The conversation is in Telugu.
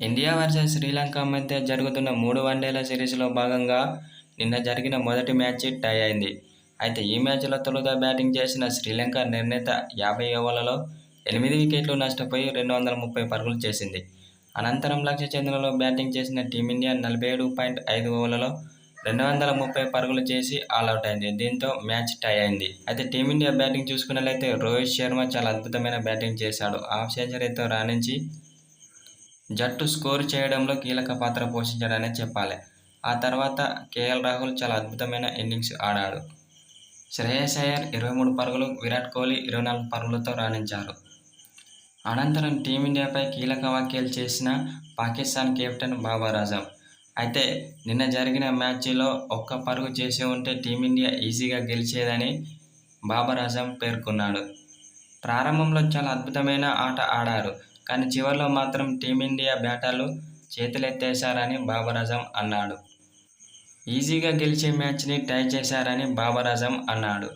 ఇండియా వర్సెస్ శ్రీలంక మధ్య జరుగుతున్న 3 వన్డేల సిరీస్లో భాగంగా నిన్న జరిగిన మొదటి మ్యాచ్ టై అయింది. అయితే ఈ మ్యాచ్లో తొలుత బ్యాటింగ్ చేసిన శ్రీలంక నిర్ణీత 50 ఓవర్లలో 8 వికెట్లు నష్టపోయి 230 పరుగులు చేసింది. అనంతరం లక్ష్య ఛేదనలో బ్యాటింగ్ చేసిన టీమిండియా 47.5 ఓవర్లలో 230 పరుగులు చేసి ఆలౌట్ అయింది. దీంతో మ్యాచ్ టై అయింది. అయితే టీమిండియా బ్యాటింగ్ చూసుకున్నట్లయితే రోహిత్ శర్మ చాలా అద్భుతమైన బ్యాటింగ్ చేశాడు. హాఫ్ సెంచరీతో రాణించి జట్టు స్కోరు చేయడంలో కీలక పాత్ర పోషించాడనే చెప్పాలి. ఆ తర్వాత కేఎల్ రాహుల్ చాలా అద్భుతమైన ఇన్నింగ్స్ ఆడాడు. శ్రేయస్ అయ్యర్ 23 పరుగులు, విరాట్ కోహ్లీ 24 పరుగులతో రాణించారు. అనంతరం టీమిండియాపై కీలక వ్యాఖ్యలు చేసిన పాకిస్తాన్ కెప్టెన్ బాబర్ ఆజం. అయితే నిన్న జరిగిన మ్యాచ్లో ఒక్క పరుగు చేసి ఉంటే టీమిండియా ఈజీగా గెలిచేదని బాబర్ ఆజం పేర్కొన్నాడు. ప్రారంభంలో చాలా అద్భుతమైన ఆట ఆడారు, కానీ చివర్లో మాత్రం టీమిండియా బ్యాటర్లు చేతులెత్తేశారని బాబర్ ఆజం అన్నాడు. ఈజీగా గెలిచే మ్యాచ్ని టై చేశారని బాబర్ ఆజం అన్నాడు.